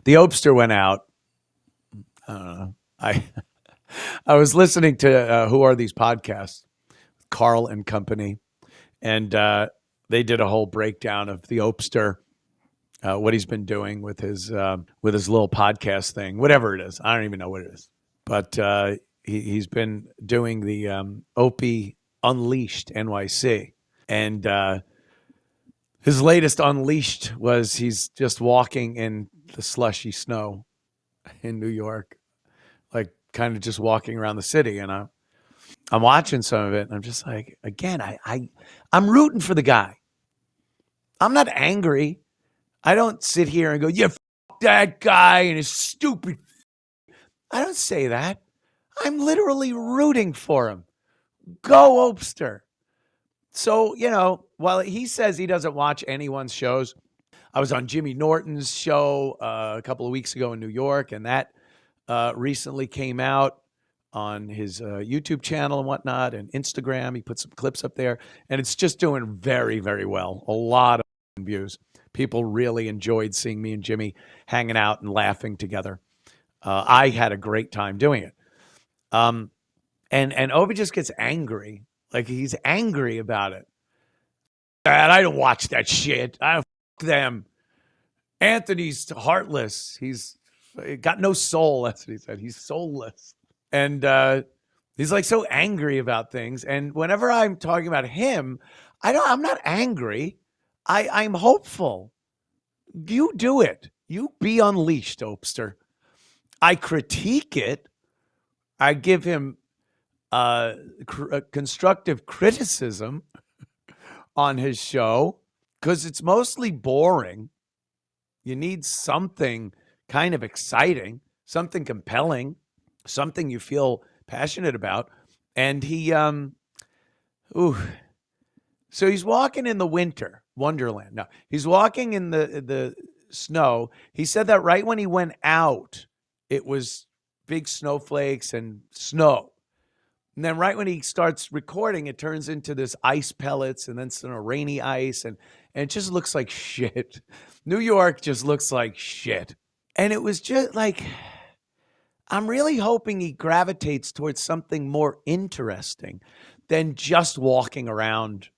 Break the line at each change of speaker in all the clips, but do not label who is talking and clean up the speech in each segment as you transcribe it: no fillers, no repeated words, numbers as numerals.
The Opster went out. I don't know. I was listening to Who Are These Podcasts, Carl and Company, and they did a whole breakdown of the Opster, what he's been doing with his little podcast thing, whatever it is. I don't even know what it is, but he's been doing the Opie Unleashed NYC, and his latest Unleashed was he's just walking in the slushy snow in New York, like kind of just walking around the city, and I'm watching some of it, and I'm just like, again, I'm rooting for the guy. I'm not angry. I don't sit here and go, yeah, f- that guy and his stupid. I don't say that. I'm literally rooting for him. Go Opster. So, while he says he doesn't watch anyone's shows, I was on Jimmy Norton's show a couple of weeks ago in New York, and that recently came out on his YouTube channel and whatnot, and Instagram. He put some clips up there, and it's just doing very, very well. A lot of views. People really enjoyed seeing me and Jimmy hanging out and laughing together. I had a great time doing it. And Obi just gets angry. Like, he's angry about it. Dad, I don't watch that shit. I don't fuck them. Anthony's heartless. He's got no soul. That's what he said. He's soulless. And he's like so angry about things. And whenever I'm talking about him, I'm not angry. I'm hopeful. You do it. You be unleashed, Opster. I critique it. I give him constructive criticism on his show because it's mostly boring. You need something kind of exciting, something compelling, something you feel passionate about. And so he's walking in the winter wonderland. No, he's walking in the snow. He said that right when he went out, it was big snowflakes and snow. And then right when he starts recording, it turns into this ice pellets and then some rainy ice. And it just looks like shit. New York just looks like shit. And it was just like, I'm really hoping he gravitates towards something more interesting than just walking around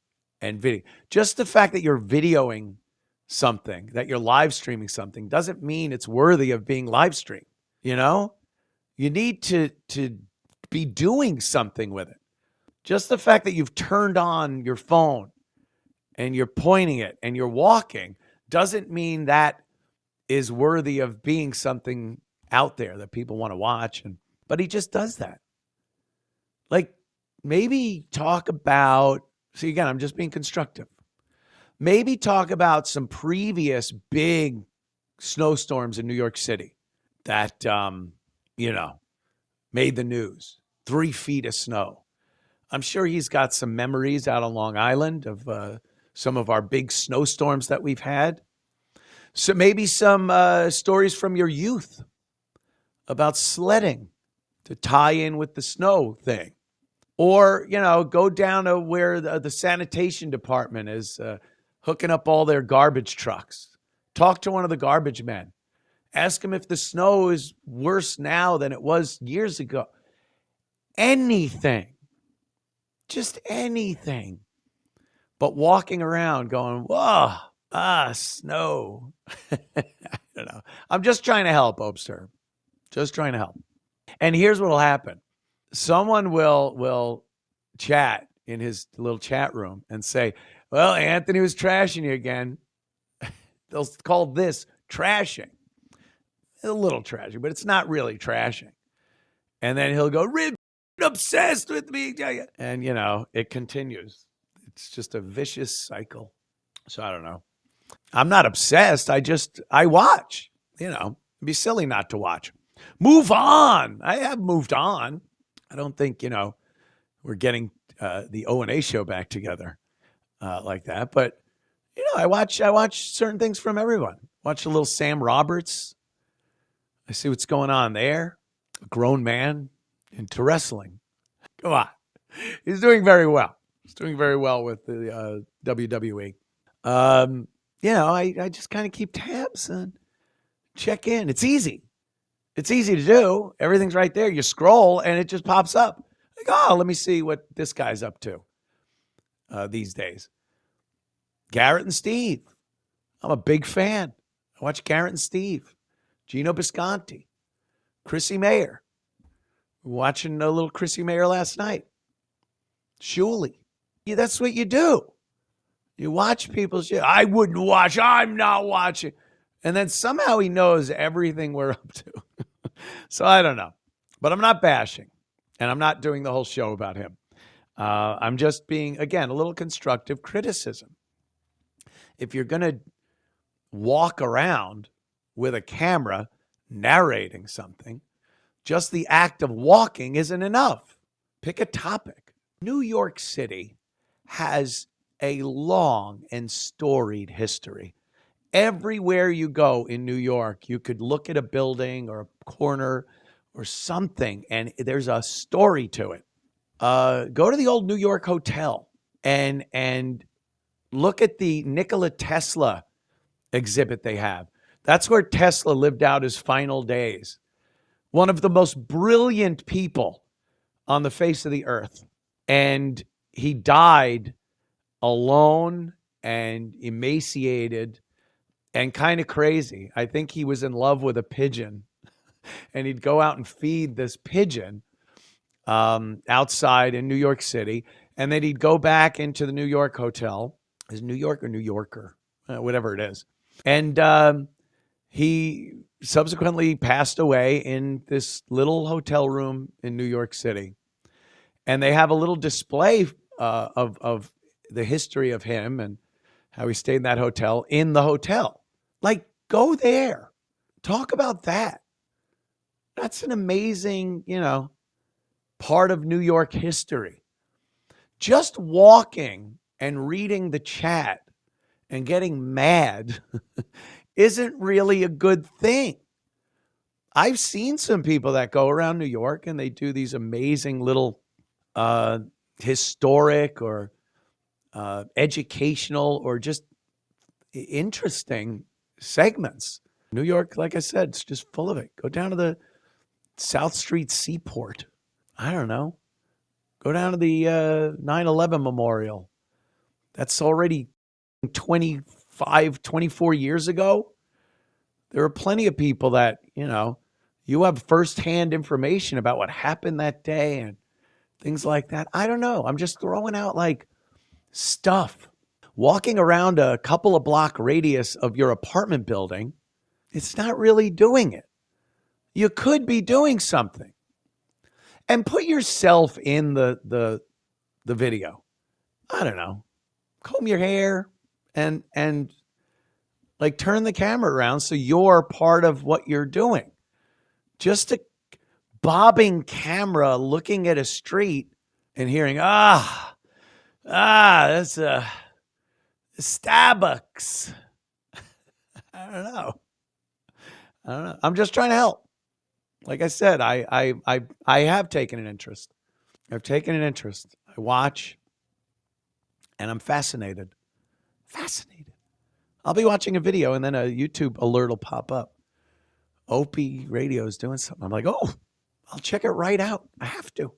and video. Just the fact that you're videoing something, that you're live streaming something, doesn't mean it's worthy of being live streamed. You need to be doing something with it. Just the fact that you've turned on your phone and you're pointing it and you're walking doesn't mean that is worthy of being something out there that people want to watch. But he just does that. Like, maybe talk about, see, again, I'm just being constructive. Maybe talk about some previous big snowstorms in New York City that, made the news. 3 feet of snow. I'm sure he's got some memories out on Long Island of some of our big snowstorms that we've had. So maybe some stories from your youth about sledding to tie in with the snow thing. Or, go down to where the sanitation department is hooking up all their garbage trucks. Talk to one of the garbage men. Ask him if the snow is worse now than it was years ago. Anything. Just anything. But walking around going, whoa, snow. I don't know. I'm just trying to help, Opster. Just trying to help. And here's what will happen. Someone will chat in his little chat room and say, well, Anthony was trashing you again. They'll call this trashing. A little trashing, but it's not really trashing. And then he'll go, Rib, obsessed with me. And, it continues. It's just a vicious cycle. So I don't know. I'm not obsessed. I watch. It'd be silly not to watch. Move on. I have moved on. I don't think, we're getting the O&A show back together like that. But, I watch certain things from everyone. Watch a little Sam Roberts. I see what's going on there. A grown man into wrestling. Come on. He's doing very well. He's doing very well with the WWE. I just kind of keep tabs on Check in. It's easy. It's easy to do. Everything's right there. You scroll and it just pops up. Like, oh, let me see what this guy's up to these days. Garrett and Steve. I'm a big fan. I watch Garrett and Steve. Gino Bisconti. Chrissy Mayer. Watching a little Chrissy Mayer last night. Shuley. Yeah, that's what you do. You watch people's shit. I wouldn't watch. I'm not watching. And then somehow he knows everything we're up to. So I don't know. But I'm not bashing. And I'm not doing the whole show about him. I'm just being, again, a little constructive criticism. If you're going to walk around with a camera narrating something, just the act of walking isn't enough. Pick a topic. New York City has a long and storied history. Everywhere you go in New York, you could look at a building or a corner or something, and there's a story to it. Go to the old New York Hotel and look at the Nikola Tesla exhibit they have. That's where Tesla lived out his final days. One of the most brilliant people on the face of the earth. And he died alone and emaciated and kind of crazy. I think he was in love with a pigeon. And he'd go out and feed this pigeon outside in New York City. And then he'd go back into the New York hotel. Is New York or New Yorker? Whatever it is. And he subsequently passed away in this little hotel room in New York City. And they have a little display of the history of him and how he stayed in that hotel in the hotel. Like, go there. Talk about that. That's an amazing, part of New York history. Just walking and reading the chat and getting mad isn't really a good thing. I've seen some people that go around New York and they do these amazing little historic or educational or just interesting segments. New York, like I said, it's just full of it. Go down to the South Street Seaport. I don't know. Go down to the 9/11 Memorial. That's already 25, 24 years ago. There are plenty of people that, you have firsthand information about what happened that day and things like that. I don't know. I'm just throwing out like stuff. Walking around a couple of block radius of your apartment building, it's not really doing it. You could be doing something. And put yourself in the video. I don't know. Comb your hair and like turn the camera around so you're part of what you're doing. Just a bobbing camera looking at a street and hearing, that's a Starbucks. I don't know. I'm just trying to help. Like I said, I have taken an interest. I've taken an interest. I watch, and I'm fascinated. Fascinated. I'll be watching a video, and then a YouTube alert will pop up. Opie Radio is doing something. I'm like, oh, I'll check it right out. I have to.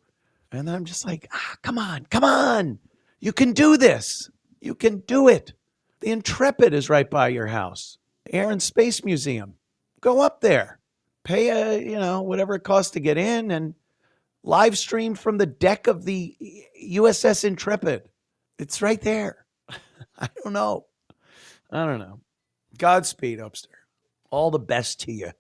And then I'm just like, come on. You can do this. You can do it. The Intrepid is right by your house. Air and Space Museum. Go up there. Pay whatever it costs to get in and live stream from the deck of the USS Intrepid. It's right there. I don't know. Godspeed, Upstairs. All the best to you.